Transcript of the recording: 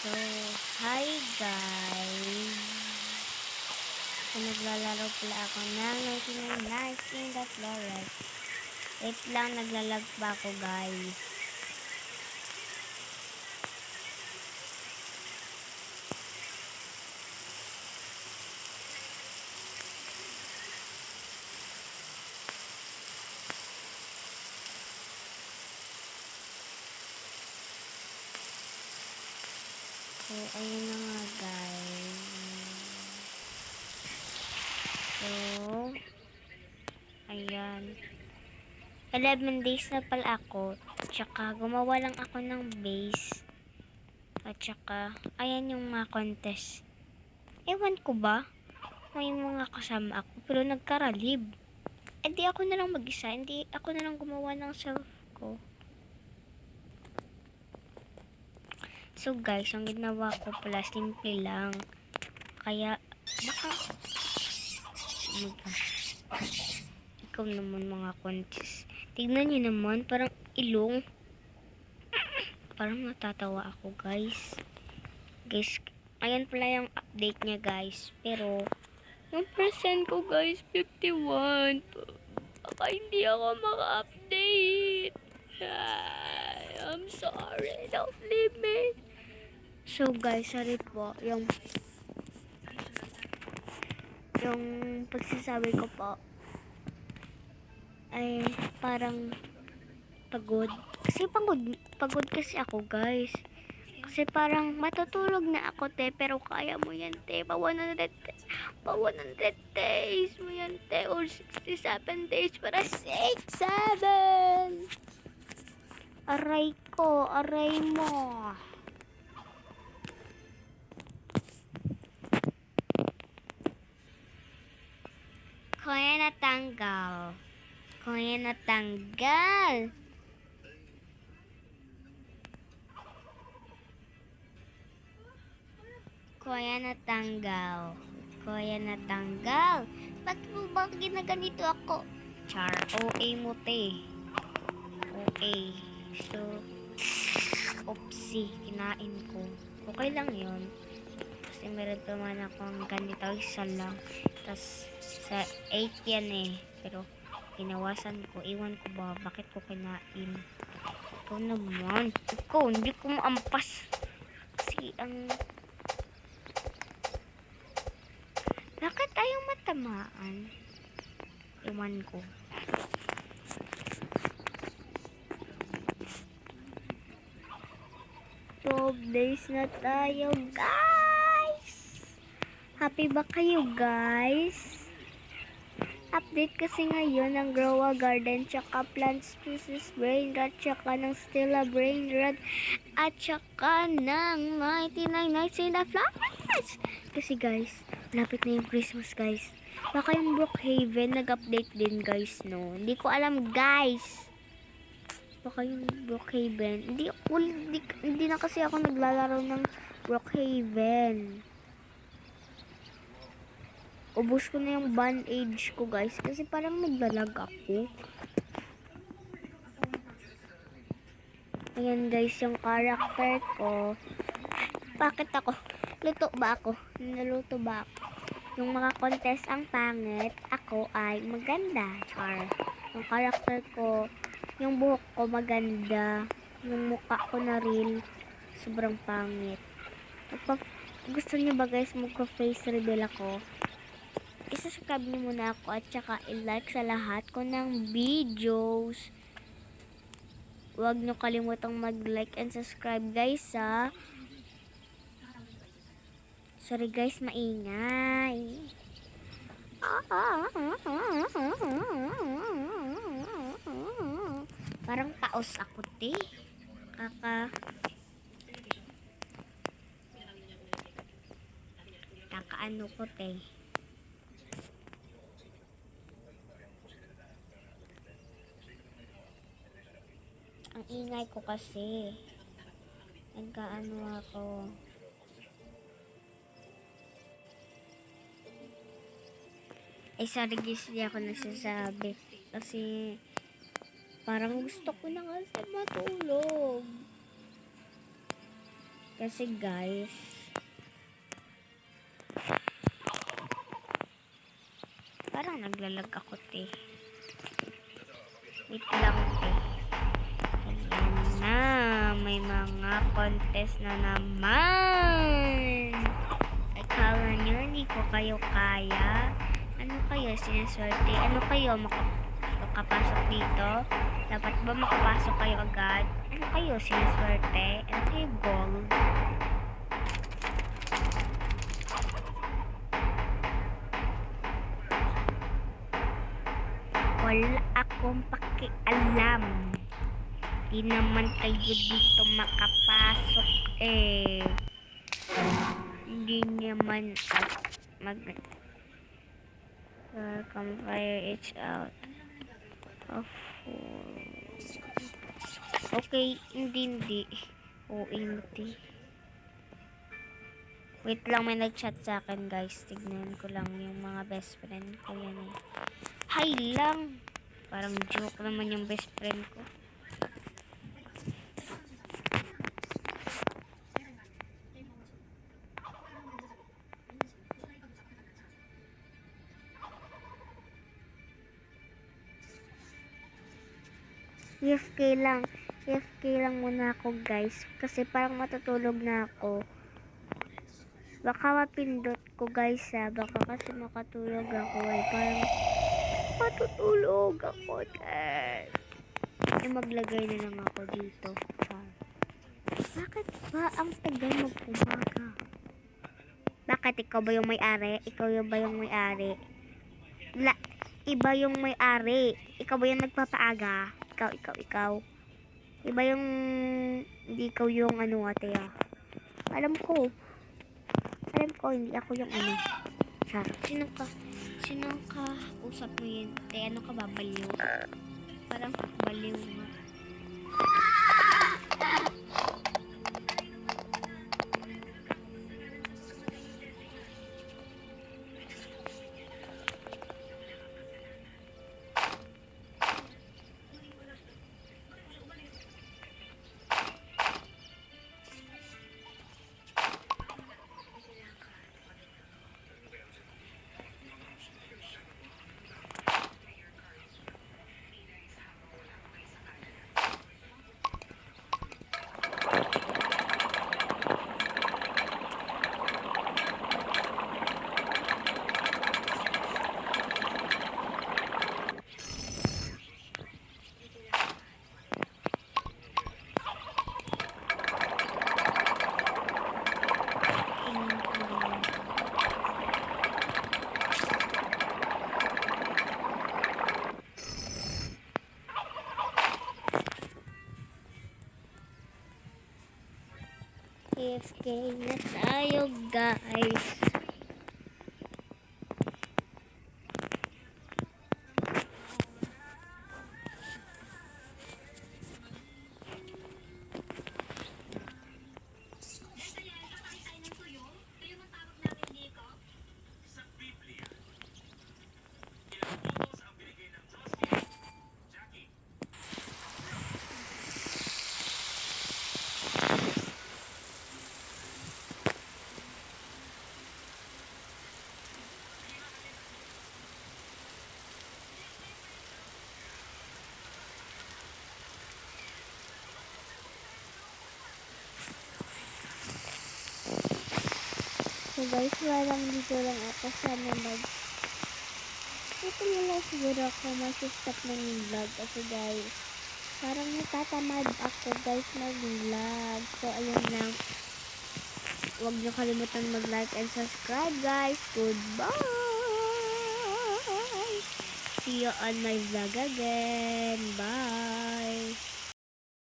So, hi guys! So, naglalaro pala ako ng 99 Nights in the Forest. Wait lang, naglalag pa ako guys. So, ayun na nga guys. So, ayan. 11 days na pala ako. Tsaka, gumawa lang ako ng base. At tsaka, ayan yung mga contest. Ewan ko ba? May mga kasama ako, pero nagkaralib. Eh di ako na lang mag-isa, hindi ako na lang gumawa ng self ko. So guys, ang ginawa ko pala, simple lang. Kaya, baka, oh my gosh. Ikaw naman mga contest. Tignan nyo naman, parang ilong. Parang natatawa ako guys. Guys, ayan pala yung update niya guys. Pero, yung percent ko guys, 51. Baka hindi ako maka-update. I'm sorry, don't leave me. So guys, sorry po, yung pagsasabi ko po ay parang pagod. Kasi pagod kasi ako guys. Kasi parang matutulog na ako te, pero kaya mo yan te, pa 100 days mo yan te, or 67 days para 6, 7. Aray ko, aray mo. Kuya natanggal. Kuya natanggal. Kuya natanggal. Kuya natanggal. Bakit mo ba ginaganito ako? Char, OA mo te. OA. So, oopsie, kinain ko. Okay lang yun. Kasi meron naman akong ganito, isa lang. Tapos, sa 8 yan eh. Pero, pinawasan ko. Iwan ko ba, bakit ko kinain? Ikaw naman. Ikaw, hindi ko maampas. Kasi, bakit ayaw matamaan? Iwan ko. So, days na tayo, guys! Happy ba kayo, guys? Update kasi ngayon ng Grow a Garden, tsaka Plant Species Brain Rot, tsaka ng Stella Brain Rot, at tsaka ng 99 Nights in the Forest. Kasi guys, lapit na yung Christmas guys. Baka yung Brookhaven nag-update din guys, no? Hindi ko alam guys. Baka yung Brookhaven. Hindi na kasi ako naglalaro ng Brookhaven. Ubus ko na yung bandage ko guys. Kasi parang naglalag ako. Ayan guys, yung character ko. Bakit ako? Luto ba ako? Naluto ba ako? Yung mga contest ang pangit, ako ay maganda. Char. Yung character ko, yung buhok ko maganda. Yung mukha ko na rin, sobrang pangit. Gusto niyo ba guys magka-face reveal ako? I-subscribe niyo muna ako at saka i-like sa lahat ko ng videos. Huwag niyo kalimutang mag-like and subscribe guys ha. Sorry guys, maingay. Parang paos ako, te. Kakaano ko, te. Ang ingay ko kasi. Nagkaano ako. Eh, sorry guys, hindi ako nagsasabi. Kasi, parang gusto ko na kasi matulog. Kasi guys, parang naglalag ako te. Wait lang te. Ayan na, may mga contest na naman. Akala nyo hindi ko kayo kaya? Ano kayo sinaswerte? Ano kayo makapasok dito? Dapat ba makapasok kayo agad? Ano kayo sinaswerte? Ano kayo gold? Wala akong pakialam. Di naman kayo dito makapasok eh. Hindi naman campfire it's out of okay, hindi. O hindi. Wait lang, may nag-chat sa akin guys. Tignan ko lang yung mga best friend ko yan eh. Hi lang. Parang joke naman yung best friend ko. AFK lang muna ako guys. Kasi parang matutulog na ako. Baka mapindot ko guys ha. Baka kasi makatulog ako eh. Parang matutulog ako guys. Maglagay na lang ako dito. Bakit ba ang tagal mag-umaga? Bakit ikaw ba yung may-ari? Ikaw yung ba yung may-ari? Iba yung may-ari. Ikaw ba yung nagpapaaga? Ikaw. Iba yung hindi ikaw yung ano ate ah. Alam ko hindi ako yung ano. Char. Sino ka usap mo yun? Ano ka ba? Baliw? Parang baliw nga. AFK na tayo guys. So guys, walang dito lang ako sana ito na lang siguro ako masistop ng vlog kasi guys, parang natatamad ako guys mag-vlog. So ayun lang, huwag nyo kalimutan mag-like and subscribe guys. Goodbye! See you on my vlog again. Bye!